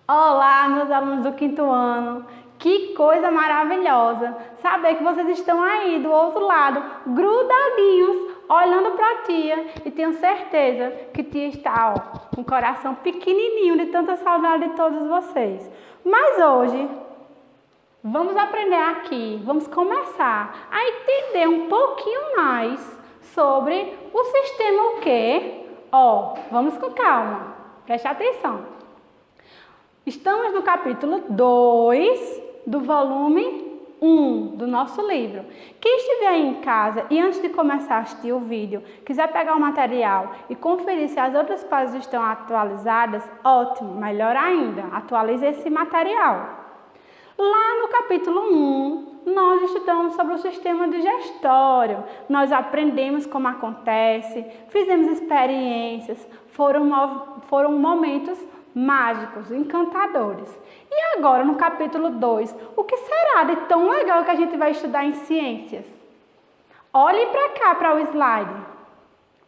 Olá, meus alunos do quinto ano. Que coisa maravilhosa saber que vocês estão aí do outro lado, grudadinhos, olhando para a tia. E tenho certeza que tia está com o coração pequenininho de tanta saudade de todos vocês. Mas hoje vamos aprender aqui, vamos começar a entender um pouquinho mais sobre o sistema o quê? Vamos com calma, preste atenção. Estamos no capítulo 2 do volume 1 do nosso livro. Quem estiver aí em casa e antes de começar a assistir o vídeo, quiser pegar o material e conferir se as outras páginas estão atualizadas, ótimo, melhor ainda, atualize esse material. Lá no capítulo 1, nós estudamos sobre o sistema digestório, nós aprendemos como acontece, fizemos experiências, foram momentos mágicos, encantadores. E agora, no capítulo 2, o que será de tão legal que a gente vai estudar em ciências? Olhem para cá, para o slide.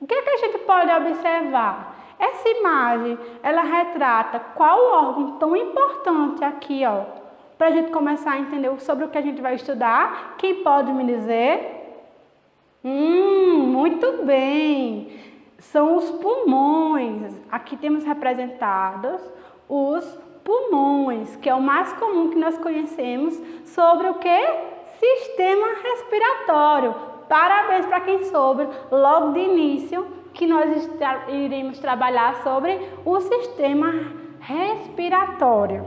O que é que a gente pode observar? Essa imagem, ela retrata qual órgão tão importante aqui, para a gente começar a entender sobre o que a gente vai estudar. Quem pode me dizer? Muito bem! São os pulmões. Aqui temos representados os pulmões, que é o mais comum que nós conhecemos sobre o que? Sistema respiratório. Parabéns para quem soube logo de início que nós iremos trabalhar sobre o sistema respiratório.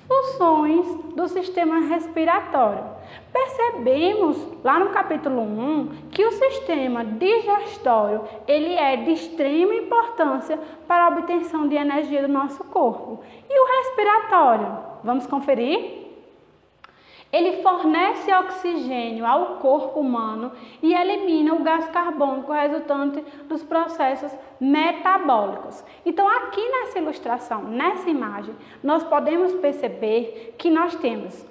Funções do sistema respiratório. Percebemos lá no capítulo 1 que o sistema digestório ele é de extrema importância para a obtenção de energia do nosso corpo. E o respiratório? Vamos conferir? Ele fornece oxigênio ao corpo humano e elimina o gás carbônico resultante dos processos metabólicos. Então, aqui nessa ilustração, nessa imagem, nós podemos perceber que nós temos,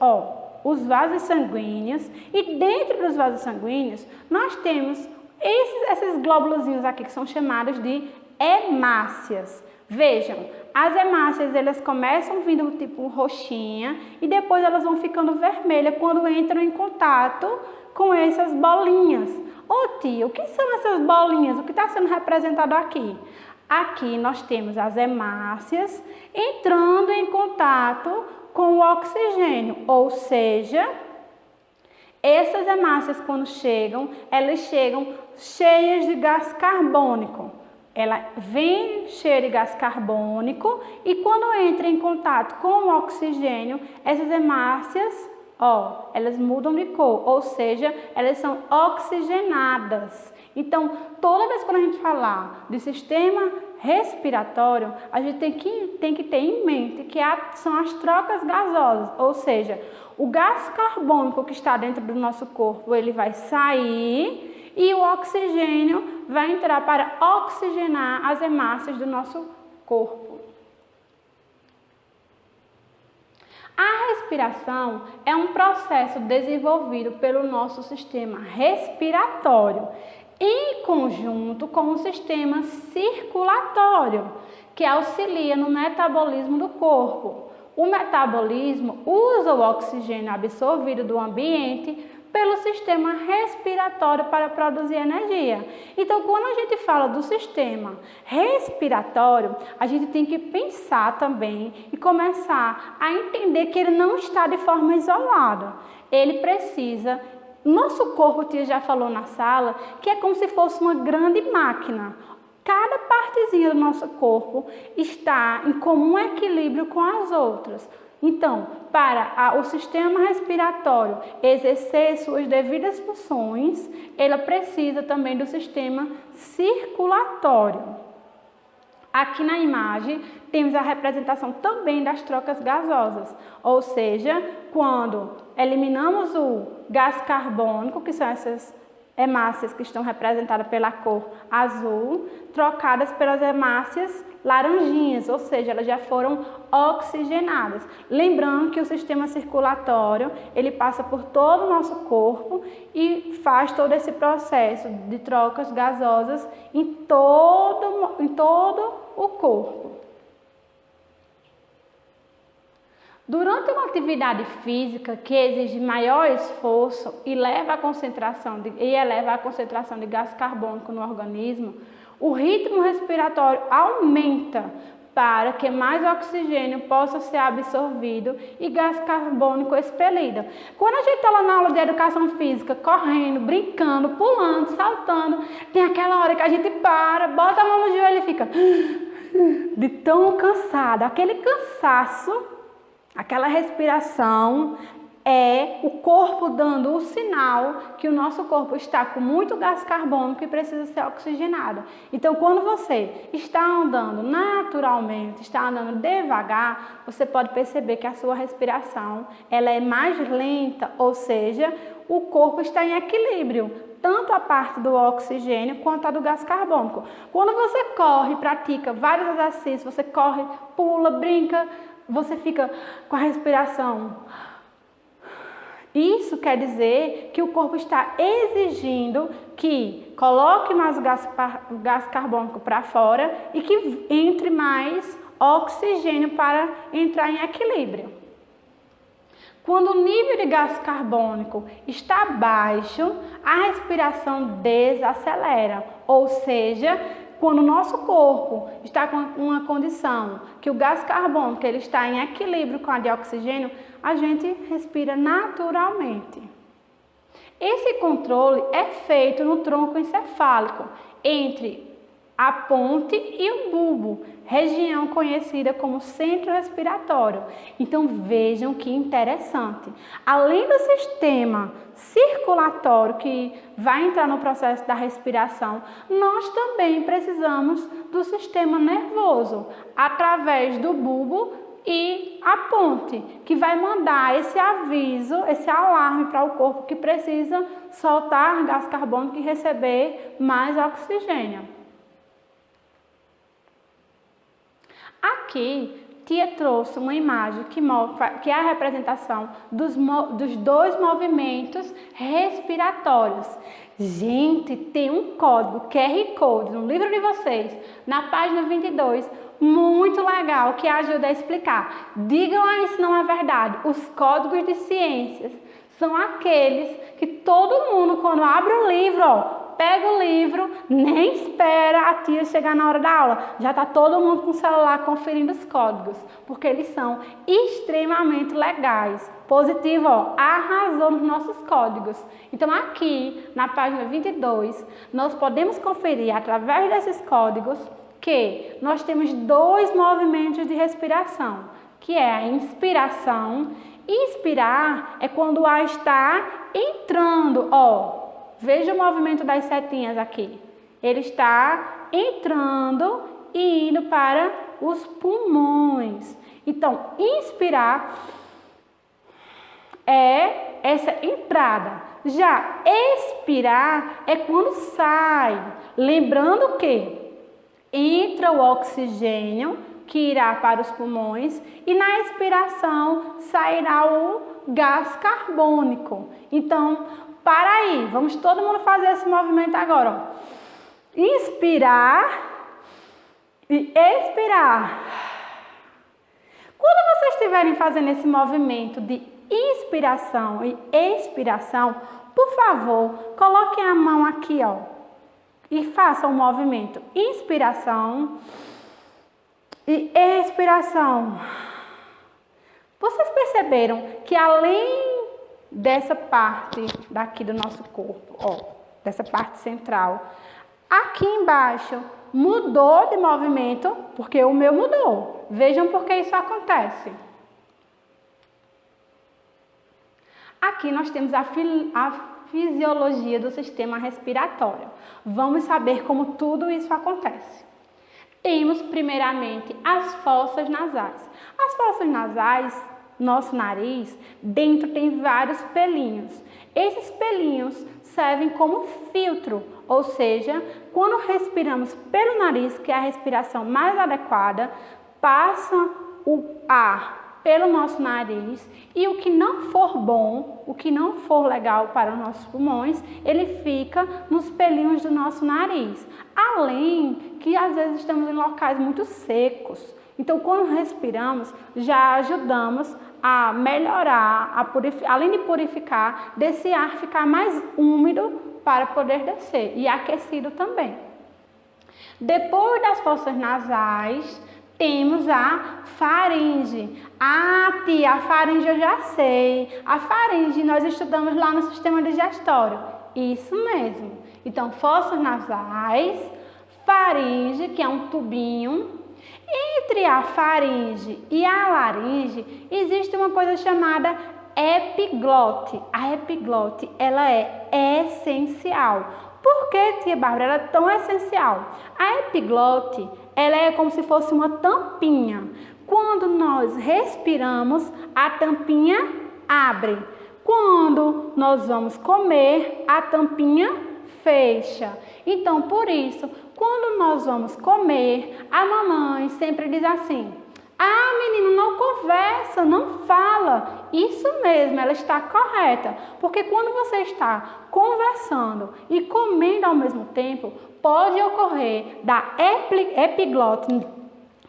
os vasos sanguíneos e dentro dos vasos sanguíneos nós temos esses glóbulozinhos aqui que são chamados de hemácias. Vejam, as hemácias elas começam vindo tipo roxinha e depois elas vão ficando vermelhas quando entram em contato com essas bolinhas. Tia, o que são essas bolinhas? O que está sendo representado aqui? Aqui nós temos as hemácias entrando em contato com o oxigênio, ou seja, essas hemácias quando chegam, elas chegam cheias de gás carbônico. Ela vem cheia de gás carbônico e quando entra em contato com o oxigênio, essas hemácias, elas mudam de cor, ou seja, elas são oxigenadas. Então, toda vez que a gente falar de sistema respiratório, a gente tem que ter em mente que são as trocas gasosas, ou seja, o gás carbônico que está dentro do nosso corpo, ele vai sair e o oxigênio vai entrar para oxigenar as hemácias do nosso corpo. A respiração é um processo desenvolvido pelo nosso sistema respiratório em conjunto com o sistema circulatório, que auxilia no metabolismo do corpo. O metabolismo usa o oxigênio absorvido do ambiente pelo sistema respiratório para produzir energia. Então, quando a gente fala do sistema respiratório, a gente tem que pensar também e começar a entender que ele não está de forma isolada. Ele precisa, nosso corpo, tia já falou na sala, que é como se fosse uma grande máquina. Cada partezinha do nosso corpo está em comum equilíbrio com as outras. Então, para o sistema respiratório exercer suas devidas funções, ela precisa também do sistema circulatório. Aqui na imagem temos a representação também das trocas gasosas, ou seja, quando eliminamos o gás carbônico, que são essas hemácias que estão representadas pela cor azul, trocadas pelas hemácias laranjinhas, ou seja, elas já foram oxigenadas. Lembrando que o sistema circulatório, ele passa por todo o nosso corpo e faz todo esse processo de trocas gasosas em todo o corpo. Durante uma atividade física que exige maior esforço e eleva a concentração de gás carbônico no organismo, o ritmo respiratório aumenta para que mais oxigênio possa ser absorvido e gás carbônico expelido. Quando a gente está lá na aula de educação física, correndo, brincando, pulando, saltando, tem aquela hora que a gente para, bota a mão no joelho e fica de tão cansado. Aquele cansaço, aquela respiração é o corpo dando o sinal que o nosso corpo está com muito gás carbônico e precisa ser oxigenado. Então, quando você está andando naturalmente, está andando devagar, você pode perceber que a sua respiração ela é mais lenta, ou seja, o corpo está em equilíbrio, tanto a parte do oxigênio quanto a do gás carbônico. Quando você corre, pratica vários exercícios, você corre, pula, brinca, você fica com a respiração. Isso quer dizer que o corpo está exigindo que coloque mais gás carbônico para fora e que entre mais oxigênio para entrar em equilíbrio. Quando o nível de gás carbônico está baixo, a respiração desacelera, ou seja, quando o nosso corpo está com uma condição que o gás carbônico ele está em equilíbrio com a de oxigênio, a gente respira naturalmente. Esse controle é feito no tronco encefálico, entre a ponte e o bulbo, região conhecida como centro respiratório. Então vejam que interessante. Além do sistema circulatório que vai entrar no processo da respiração, nós também precisamos do sistema nervoso, através do bulbo e a ponte, que vai mandar esse aviso, esse alarme para o corpo que precisa soltar gás carbônico e receber mais oxigênio. Aqui, Tia trouxe uma imagem que é a representação dos dois movimentos respiratórios. Gente, tem um código QR Code no livro de vocês, na página 22, muito legal, que ajuda a explicar. Digam aí se não é verdade. Os códigos de ciências são aqueles que todo mundo, quando abre o livro, pega o livro, nem espera a tia chegar na hora da aula. Já está todo mundo com o celular conferindo os códigos, porque eles são extremamente legais. Positivo, arrasou nos nossos códigos. Então aqui, na página 22, nós podemos conferir através desses códigos que nós temos dois movimentos de respiração, que é a inspiração. Inspirar é quando o ar está entrando, ó. Veja o movimento das setinhas aqui. Ele está entrando e indo para os pulmões. Então, inspirar é essa entrada. Já expirar é quando sai. Lembrando que entra o oxigênio, que irá para os pulmões, e na expiração sairá o gás carbônico. Então, para aí, vamos todo mundo fazer esse movimento agora, ó. Inspirar e expirar. Quando vocês estiverem fazendo esse movimento de inspiração e expiração, por favor, coloquem a mão aqui, ó, e façam o movimento inspiração e expiração. Vocês perceberam que além dessa parte daqui do nosso corpo, ó, dessa parte central, aqui embaixo mudou de movimento, porque o meu mudou. Vejam por que isso acontece. Aqui nós temos a fisiologia do sistema respiratório. Vamos saber como tudo isso acontece. Temos primeiramente as fossas nasais. As fossas nasais, nosso nariz, dentro tem vários pelinhos. Esses pelinhos servem como filtro, ou seja, quando respiramos pelo nariz, que é a respiração mais adequada, passa o ar pelo nosso nariz e o que não for bom, o que não for legal para os nossos pulmões, ele fica nos pelinhos do nosso nariz. Além que às vezes estamos em locais muito secos. Então, quando respiramos, já ajudamos a melhorar, além de purificar, desse ar ficar mais úmido para poder descer e aquecido também. Depois das fossas nasais, temos a faringe. Ah, tia, a faringe eu já sei. A faringe nós estudamos lá no sistema digestório. Isso mesmo. Então, fossas nasais, faringe, que é um tubinho. Entre a faringe e a laringe, existe uma coisa chamada epiglote. A epiglote, ela é essencial. Por que, tia Bárbara, ela é tão essencial? A epiglote, ela é como se fosse uma tampinha. Quando nós respiramos, a tampinha abre. Quando nós vamos comer, a tampinha fecha. Então, por isso, quando nós vamos comer, a mamãe sempre diz assim: ah, menino, não conversa, não fala. Isso mesmo, ela está correta. Porque quando você está conversando e comendo ao mesmo tempo, pode ocorrer da epiglote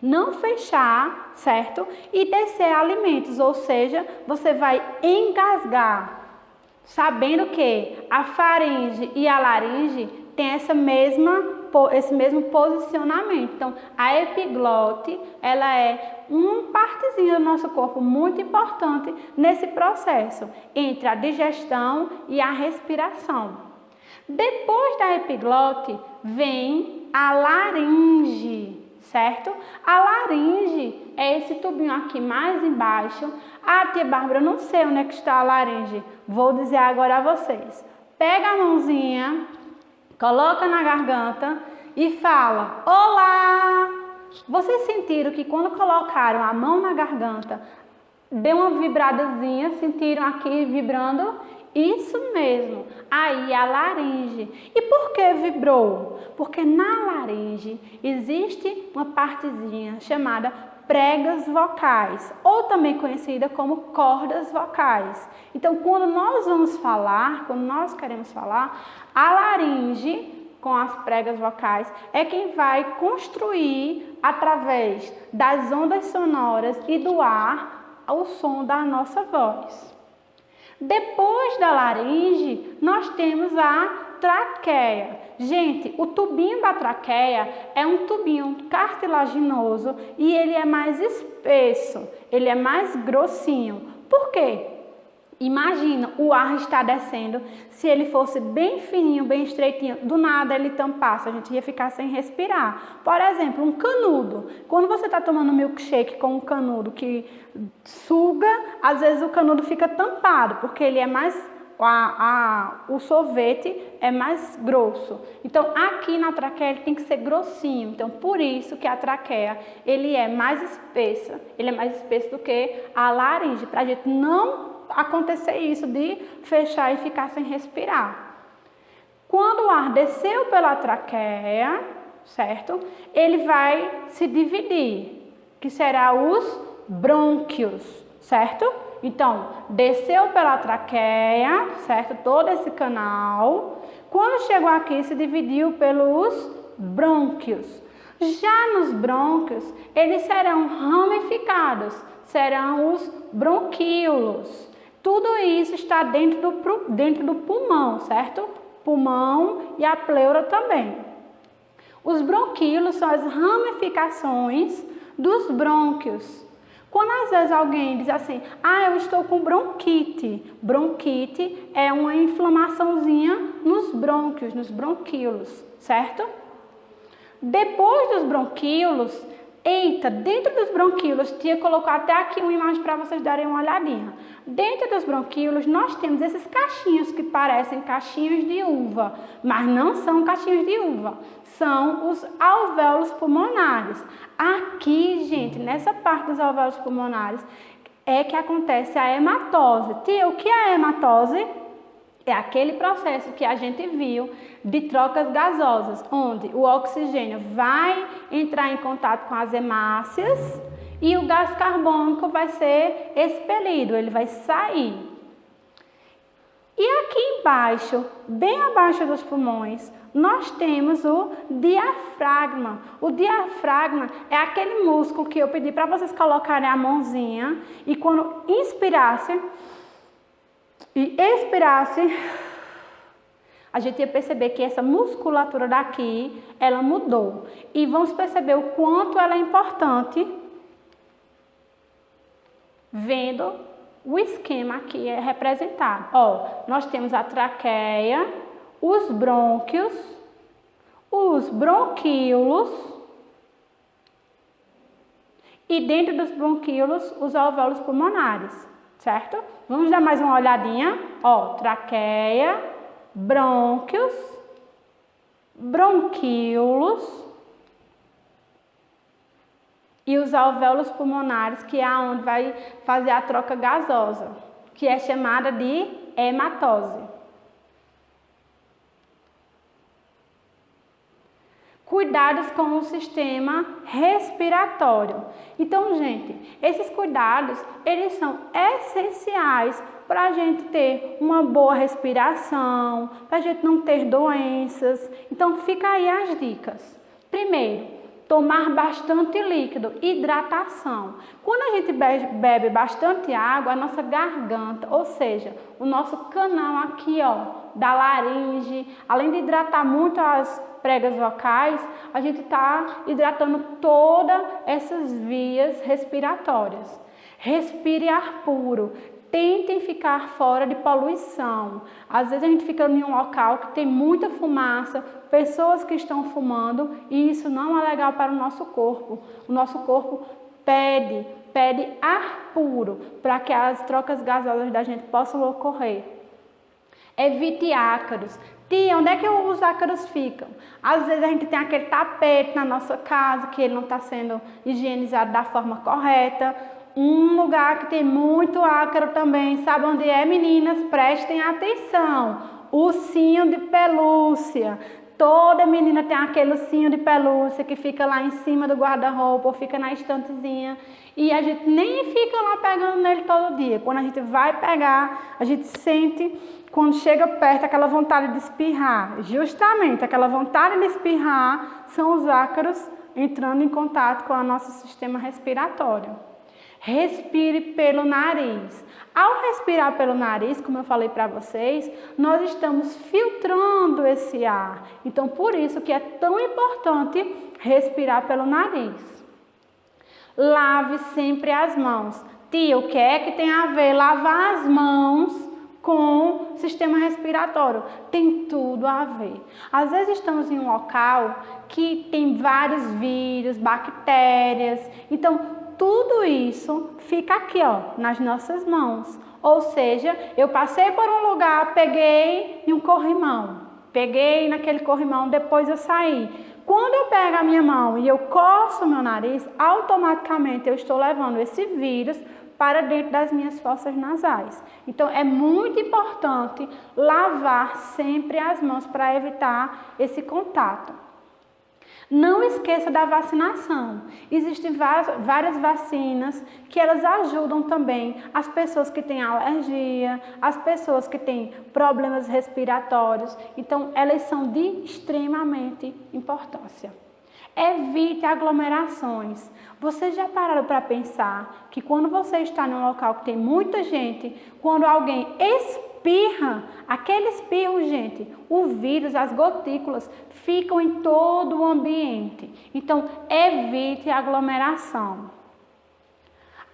não fechar, certo? E descer alimentos, ou seja, você vai engasgar. Sabendo que a faringe e a laringe têm esse mesmo posicionamento. Então, a epiglote, ela é uma partezinha do nosso corpo muito importante nesse processo entre a digestão e a respiração. Depois da epiglote, vem a laringe, certo? A laringe é esse tubinho aqui mais embaixo. Ah, tia Bárbara, eu não sei onde é que está a laringe. Vou dizer agora a vocês. Pega a mãozinha, coloca na garganta e fala: olá! Vocês sentiram que quando colocaram a mão na garganta, deu uma vibradazinha, sentiram aqui vibrando? Isso mesmo, aí a laringe. E por que vibrou? Porque na laringe existe uma partezinha chamada pregas vocais, ou também conhecida como cordas vocais. Então, quando nós vamos falar, quando nós queremos falar, a laringe com as pregas vocais é quem vai construir, através das ondas sonoras e do ar, o som da nossa voz. Depois da laringe, nós temos a traqueia. Gente, o tubinho da traqueia é um tubinho cartilaginoso e ele é mais espesso, ele é mais grossinho. Por quê? Imagina, o ar está descendo, se ele fosse bem fininho, bem estreitinho, do nada ele tampasse, a gente ia ficar sem respirar. Por exemplo, um canudo. Quando você está tomando milkshake com um canudo que suga, às vezes o canudo fica tampado, porque ele é mais, o sorvete é mais grosso. Então, aqui na traqueia ele tem que ser grossinho. Então, por isso que a traqueia, ele é mais espessa, ele é mais espesso do que a laringe, para a gente não acontecer isso de fechar e ficar sem respirar. Quando o ar desceu pela traqueia, certo? Ele vai se dividir, que será os brônquios, certo? Então, desceu pela traqueia, certo? Todo esse canal. Quando chegou aqui, se dividiu pelos brônquios. Já nos brônquios, eles serão ramificados, serão os bronquíolos. Tudo isso está dentro do pulmão, certo? Pulmão e a pleura também. Os bronquíolos são as ramificações dos brônquios. Quando às vezes alguém diz assim: ah, eu estou com bronquite. Bronquite é uma inflamaçãozinha nos brônquios, nos bronquíolos, certo? Depois dos bronquíolos, dentro dos bronquíolos, tinha colocado até aqui uma imagem para vocês darem uma olhadinha. Dentro dos bronquíolos, nós temos esses cachinhos que parecem cachinhos de uva, mas não são cachinhos de uva, são os alvéolos pulmonares. Aqui, gente, nessa parte dos alvéolos pulmonares, é que acontece a hematose. Tia, o que é a hematose? É aquele processo que a gente viu de trocas gasosas, onde o oxigênio vai entrar em contato com as hemácias e o gás carbônico vai ser expelido, ele vai sair. E aqui embaixo, bem abaixo dos pulmões, nós temos o diafragma. O diafragma é aquele músculo que eu pedi para vocês colocarem a mãozinha e quando inspirasse e expirasse, a gente ia perceber que essa musculatura daqui, ela mudou. E vamos perceber o quanto ela é importante vendo o esquema aqui é representado. Ó, nós temos a traqueia, os brônquios, os bronquíolos e dentro dos bronquíolos os alvéolos pulmonares, certo? Vamos dar mais uma olhadinha. Ó, traqueia, brônquios, bronquíolos e os alvéolos pulmonares, que é onde vai fazer a troca gasosa, que é chamada de hematose. Cuidados com o sistema respiratório. Então, gente, esses cuidados, eles são essenciais para a gente ter uma boa respiração, para a gente não ter doenças. Então, fica aí as dicas. Primeiro, tomar bastante líquido, hidratação. Quando a gente bebe bastante água, a nossa garganta, ou seja, o nosso canal aqui, ó, da laringe, além de hidratar muito as pregas vocais, a gente está hidratando todas essas vias respiratórias. Respire ar puro. Tentem ficar fora de poluição. Às vezes a gente fica em um local que tem muita fumaça, pessoas que estão fumando e isso não é legal para o nosso corpo. O nosso corpo pede ar puro para que as trocas gasosas da gente possam ocorrer. Evite ácaros. Tia, onde é que os ácaros ficam? Às vezes a gente tem aquele tapete na nossa casa que ele não está sendo higienizado da forma correta. Um lugar que tem muito ácaro também, sabe onde é, meninas? Prestem atenção. Ursinho de pelúcia. Toda menina tem aquele ursinho de pelúcia que fica lá em cima do guarda-roupa ou fica na estantezinha. E a gente nem fica lá pegando nele todo dia. Quando a gente vai pegar, a gente sente, quando chega perto, aquela vontade de espirrar. Justamente, aquela vontade de espirrar são os ácaros entrando em contato com o nosso sistema respiratório. Respire pelo nariz. Ao respirar pelo nariz, como eu falei para vocês, nós estamos filtrando esse ar. Então, por isso que é tão importante respirar pelo nariz. Lave sempre as mãos. Tia, o que é que tem a ver lavar as mãos com o sistema respiratório? Tem tudo a ver. Às vezes estamos em um local que tem vários vírus, bactérias. Então, tudo isso fica aqui, ó, nas nossas mãos. Ou seja, eu passei por um lugar, peguei em um corrimão. Peguei naquele corrimão, depois eu saí. Quando eu pego a minha mão e eu coço o meu nariz, automaticamente eu estou levando esse vírus para dentro das minhas fossas nasais. Então, é muito importante lavar sempre as mãos para evitar esse contato. Não esqueça da vacinação. Existem várias vacinas que elas ajudam também as pessoas que têm alergia, as pessoas que têm problemas respiratórios. Então, elas são de extremamente importância. Evite aglomerações. Vocês já pararam para pensar que quando você está num local que tem muita gente, quando alguém espirra, aquele espirro, gente, o vírus, as gotículas ficam em todo o ambiente. Então, evite aglomeração.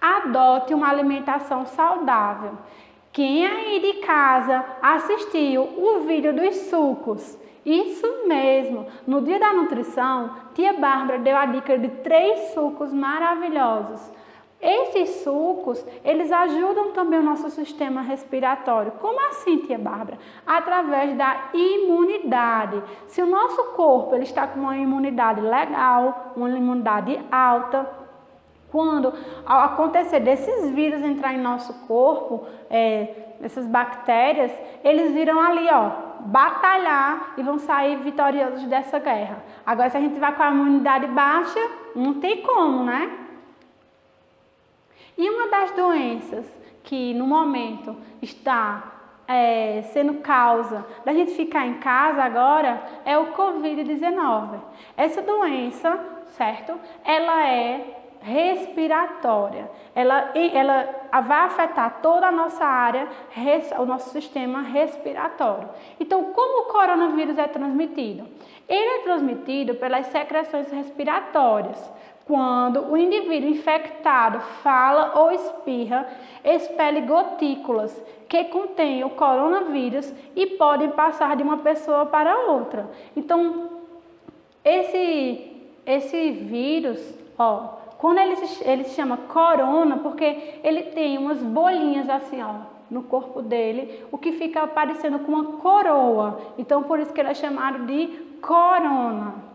Adote uma alimentação saudável. Quem aí de casa assistiu o vídeo dos sucos? Isso mesmo, no dia da nutrição, tia Bárbara deu a dica de 3 sucos maravilhosos. Esses sucos, eles ajudam também o nosso sistema respiratório. Como assim, tia Bárbara? Através da imunidade. Se o nosso corpo ele está com uma imunidade legal, uma imunidade alta, quando ao acontecer desses vírus entrar em nosso corpo, essas bactérias, eles viram ali, ó, batalhar e vão sair vitoriosos dessa guerra. Agora, se a gente vai com a imunidade baixa, não tem como, né? E uma das doenças que no momento está sendo causa da gente ficar em casa agora é o Covid-19. Essa doença, certo? Ela é respiratória. Ela vai afetar toda a nossa área, o nosso sistema respiratório. Então, como o coronavírus é transmitido? Ele é transmitido pelas secreções respiratórias. Quando o indivíduo infectado fala ou espirra, expele gotículas que contêm o coronavírus e podem passar de uma pessoa para outra. Então, esse vírus, ó, quando ele se chama corona, porque ele tem umas bolinhas assim, ó, no corpo dele, o que fica parecendo com uma coroa. Então, por isso que ele é chamado de corona.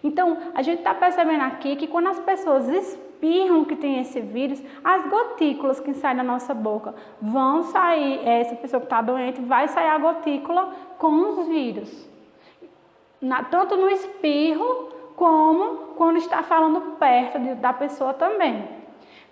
Então, a gente está percebendo aqui que quando as pessoas espirram que tem esse vírus, as gotículas que saem da nossa boca vão sair, essa pessoa que está doente, vai sair a gotícula com os vírus. Tanto no espirro, como quando está falando perto da pessoa também.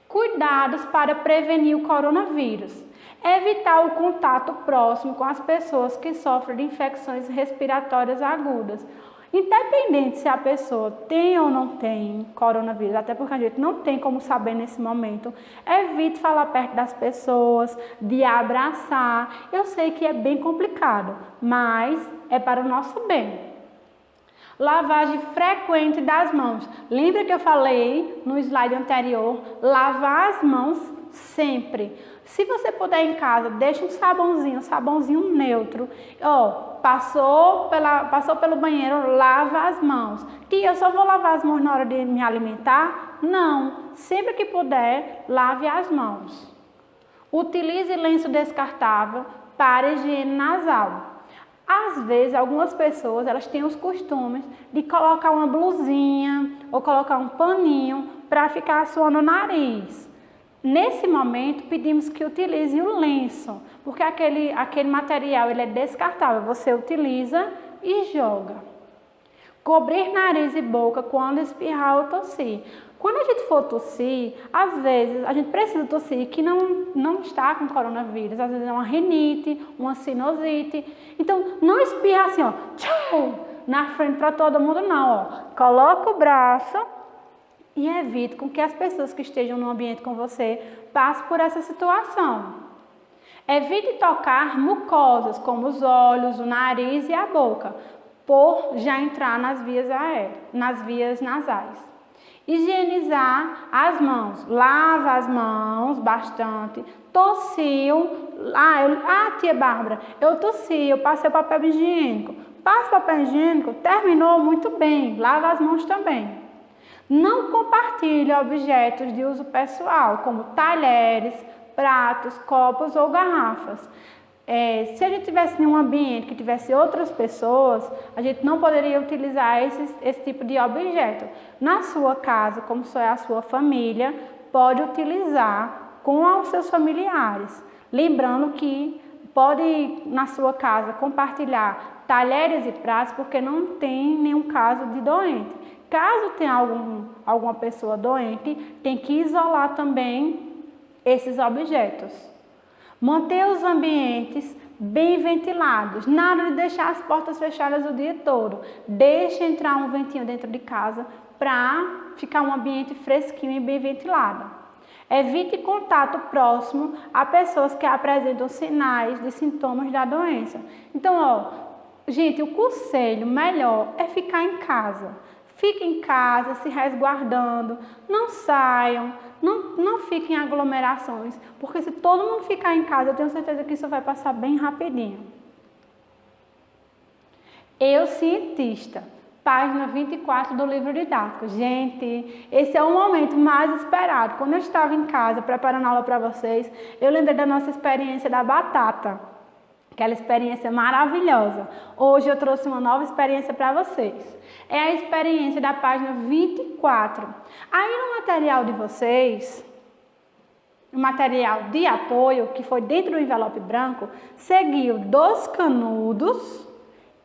Cuidados para prevenir o coronavírus. Evitar o contato próximo com as pessoas que sofrem de infecções respiratórias agudas. Independente se a pessoa tem ou não tem coronavírus, até porque a gente não tem como saber nesse momento, evite falar perto das pessoas, de abraçar. Eu sei que é bem complicado, mas é para o nosso bem. Lavagem frequente das mãos. Lembra que eu falei no slide anterior? Lavar as mãos sempre. Se você puder em casa, deixa um sabãozinho neutro. Ó, passou pelo banheiro, lava as mãos. Tia, eu só vou lavar as mãos na hora de me alimentar? Não. Sempre que puder, lave as mãos. Utilize lenço descartável para higiene nasal. Às vezes, algumas pessoas, elas têm os costumes de colocar uma blusinha ou colocar um paninho para ficar suando o nariz. Nesse momento, pedimos que utilize o lenço, porque aquele material ele é descartável. Você utiliza e joga. Cobrir nariz e boca quando espirrar ou tossir. Quando a gente for tossir, às vezes a gente precisa tossir que não está com coronavírus. Às vezes é uma rinite, uma sinusite. Então, não espirra assim, ó, tchau, na frente para todo mundo, não. Ó. Coloca o braço e evite com que as pessoas que estejam no ambiente com você passem por essa situação. Evite tocar mucosas, como os olhos, o nariz e a boca, por já entrar nas vias nasais. Higienizar as mãos. Lava as mãos bastante. Tossiu. Tia Bárbara, eu tossi, eu passei o papel higiênico. Passa o papel higiênico, terminou muito bem. Lava as mãos também. Não compartilhe objetos de uso pessoal, como talheres, pratos, copos ou garrafas. Se a gente tivesse em um ambiente que tivesse outras pessoas, a gente não poderia utilizar esse tipo de objeto. Na sua casa, como só é a sua família, pode utilizar com os seus familiares. Lembrando que pode, na sua casa, compartilhar talheres e pratos, porque não tem nenhum caso de doente. Caso tenha alguma pessoa doente, tem que isolar também esses objetos. Manter os ambientes bem ventilados. Nada de deixar as portas fechadas o dia todo. Deixe entrar um ventinho dentro de casa para ficar um ambiente fresquinho e bem ventilado. Evite contato próximo a pessoas que apresentam sinais de sintomas da doença. Então, gente, o conselho melhor é ficar em casa. Fiquem em casa, se resguardando, não saiam, não fiquem em aglomerações, porque se todo mundo ficar em casa, eu tenho certeza que isso vai passar bem rapidinho. Eu, cientista, página 24 do livro didático. Gente, esse é o momento mais esperado. Quando eu estava em casa preparando a aula para vocês, eu lembrei da nossa experiência da batata. Aquela experiência maravilhosa. Hoje eu trouxe uma nova experiência para vocês. É a experiência da página 24. Aí no material de vocês, o material de apoio, que foi dentro do envelope branco, seguiu 2 canudos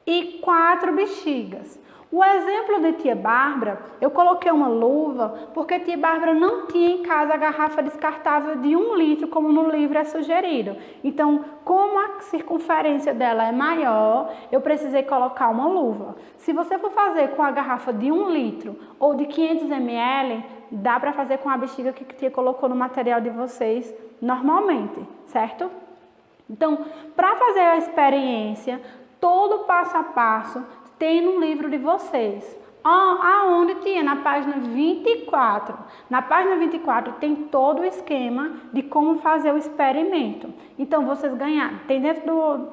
e 4 bexigas. O exemplo de tia Bárbara, eu coloquei uma luva porque tia Bárbara não tinha em casa a garrafa descartável de 1 litro, como no livro é sugerido. Então, como a circunferência dela é maior, eu precisei colocar uma luva. Se você for fazer com a garrafa de 1 litro ou de 500 ml, dá para fazer com a bexiga que a tia colocou no material de vocês normalmente, certo? Então, para fazer a experiência, todo passo a passo, tem no livro de vocês. Aonde tinha? Na página 24. Na página 24 tem todo o esquema de como fazer o experimento. Então, vocês ganharam, tem dentro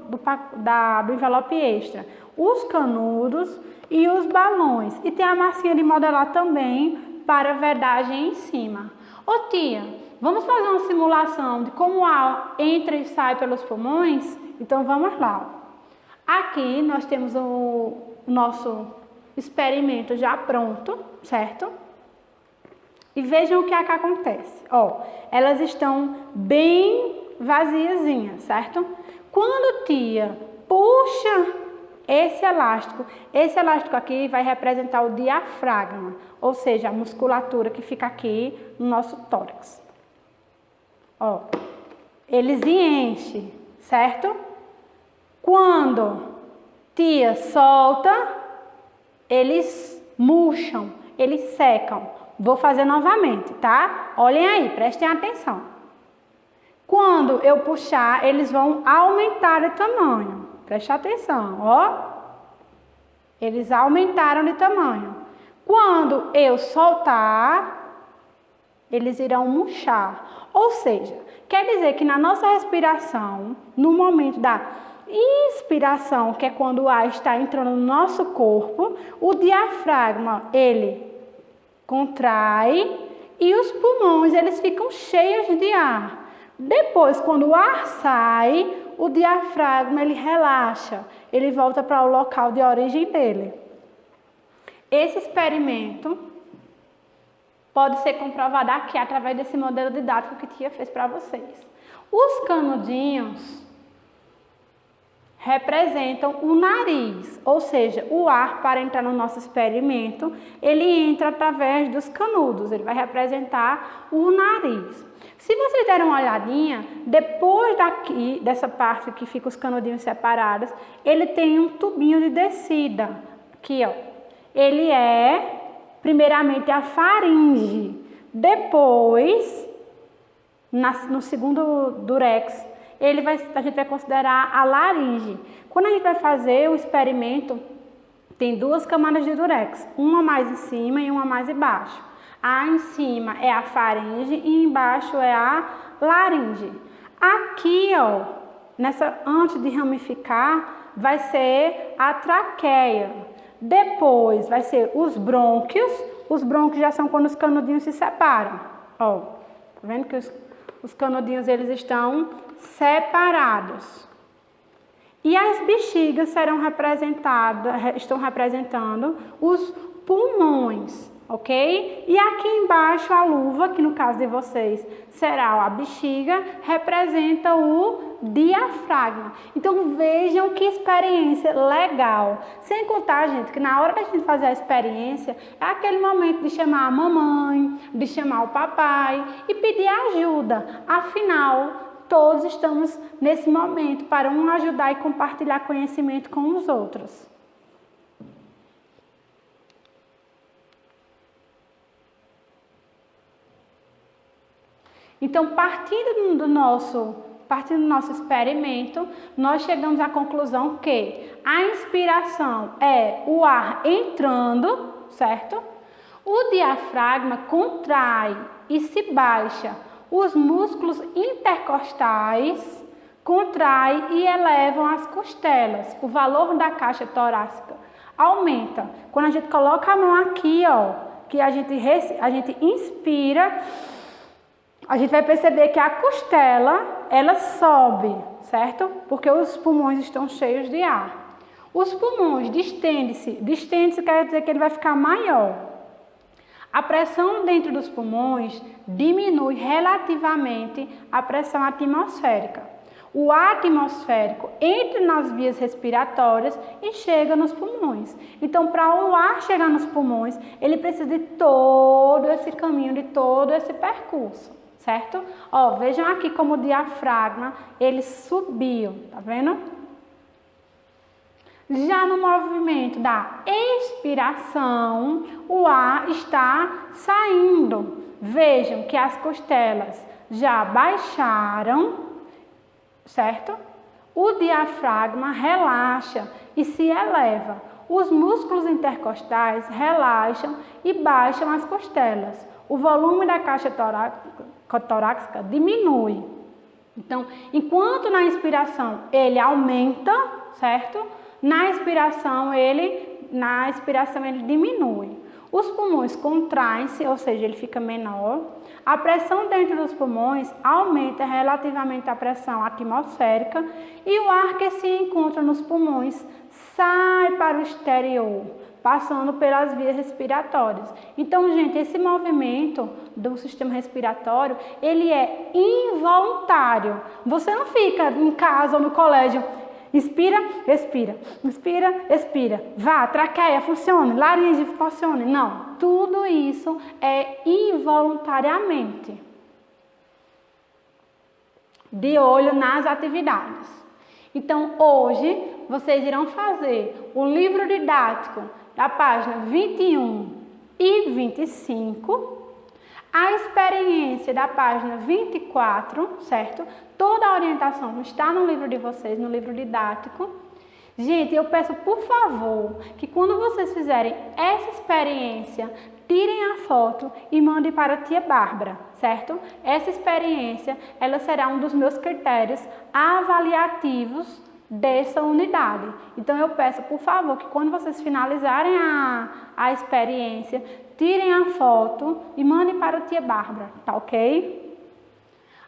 do envelope extra, os canudos e os balões. E tem a massinha de modelar também para vedagem em cima. Ô tia, vamos fazer uma simulação de como o ar entra e sai pelos pulmões? Então, vamos lá. Aqui nós temos o nosso experimento já pronto, certo? E vejam o que acontece. Ó, elas estão bem vaziazinhas, certo? Quando tia puxa esse elástico aqui vai representar o diafragma, ou seja, a musculatura que fica aqui no nosso tórax. Ó, eles enchem, certo? Quando tia solta, eles murcham, eles secam. Vou fazer novamente, tá? Olhem aí, prestem atenção. Quando eu puxar, eles vão aumentar de tamanho. Preste atenção, ó. Eles aumentaram de tamanho. Quando eu soltar, eles irão murchar. Ou seja, quer dizer que na nossa respiração, no momento da inspiração, que é quando o ar está entrando no nosso corpo, o diafragma, ele contrai e os pulmões, eles ficam cheios de ar. Depois, quando o ar sai, o diafragma, ele relaxa, ele volta para o local de origem dele. Esse experimento pode ser comprovado aqui através desse modelo didático que tia fez para vocês. Os canudinhos representam o nariz, ou seja, o ar para entrar no nosso experimento, ele entra através dos canudos, ele vai representar o nariz. Se vocês derem uma olhadinha, depois daqui, dessa parte que fica os canudinhos separados, ele tem um tubinho de descida, aqui ó, ele é primeiramente a faringe, depois, no segundo durex, a gente vai considerar a laringe. Quando a gente vai fazer o experimento, tem 2 camadas de durex, uma mais em cima e uma mais embaixo. A em cima é a faringe e embaixo é a laringe. Aqui, ó, antes de ramificar, vai ser a traqueia. Depois vai ser os brônquios. Os brônquios já são quando os canudinhos se separam. Ó, tá vendo que os canudinhos eles estão separados. E as bexigas estão representando os pulmões, ok? E aqui embaixo a luva, que no caso de vocês será a bexiga, representa o diafragma. Então vejam que experiência legal. Sem contar, gente, que na hora que a gente fazer a experiência, é aquele momento de chamar a mamãe, de chamar o papai e pedir ajuda. Afinal, todos estamos nesse momento para um ajudar e compartilhar conhecimento com os outros. Então, partindo do nosso experimento, nós chegamos à conclusão que a inspiração é o ar entrando, certo? O diafragma contrai e se baixa. Os músculos intercostais contraem e elevam as costelas. O valor da caixa torácica aumenta. Quando a gente coloca a mão aqui, ó, que a gente inspira, a gente vai perceber que a costela, ela sobe, certo? Porque os pulmões estão cheios de ar. Os pulmões distendem-se. Distende-se quer dizer que ele vai ficar maior. A pressão dentro dos pulmões diminui relativamente à pressão atmosférica. O ar atmosférico entra nas vias respiratórias e chega nos pulmões. Então, para o ar chegar nos pulmões, ele precisa de todo esse caminho, de todo esse percurso, certo? Ó, vejam aqui como o diafragma, ele subiu, tá vendo? Já no movimento da expiração, o ar está saindo. Vejam que as costelas já baixaram, certo? O diafragma relaxa e se eleva. Os músculos intercostais relaxam e baixam as costelas. O volume da caixa torácica diminui. Então, enquanto na inspiração ele aumenta, certo? Na expiração ele diminui. Os pulmões contraem-se, ou seja, ele fica menor. A pressão dentro dos pulmões aumenta relativamente à pressão atmosférica e o ar que se encontra nos pulmões sai para o exterior, passando pelas vias respiratórias. Então, gente, esse movimento do sistema respiratório, ele é involuntário. Você não fica em casa ou no colégio, inspira, expira, inspira, expira. Vá, traqueia, funcione, laringe, funcione. Não, tudo isso é involuntariamente. De olho nas atividades. Então, hoje, vocês irão fazer o livro didático da página 21 e 25, a experiência da página 24, certo? Toda a orientação está no livro de vocês, no livro didático. Gente, eu peço por favor que quando vocês fizerem essa experiência, tirem a foto e mandem para a tia Bárbara, certo? Essa experiência, ela será um dos meus critérios avaliativos dessa unidade. Então, eu peço, por favor, que quando vocês finalizarem a experiência, tirem a foto e mandem para a tia Bárbara, tá ok?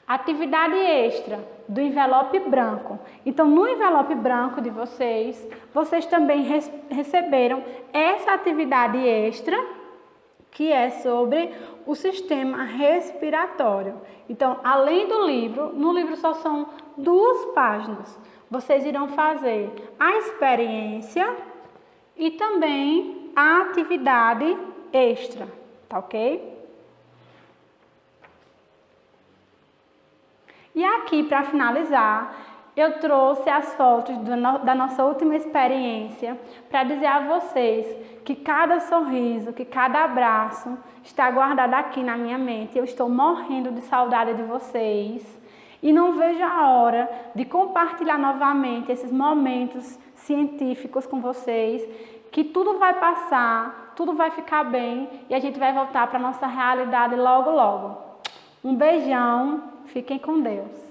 Atividade extra do envelope branco. Então, no envelope branco de vocês, vocês também receberam essa atividade extra, que é sobre o sistema respiratório. Então, além do livro, no livro só são 2 páginas. Vocês irão fazer a experiência e também a atividade extra, tá ok? E aqui, para finalizar, eu trouxe as fotos da nossa última experiência para dizer a vocês que cada sorriso, que cada abraço está guardado aqui na minha mente. Eu estou morrendo de saudade de vocês e não vejo a hora de compartilhar novamente esses momentos científicos com vocês, que tudo vai passar, tudo vai ficar bem e a gente vai voltar para a nossa realidade logo, logo. Um beijão, fiquem com Deus.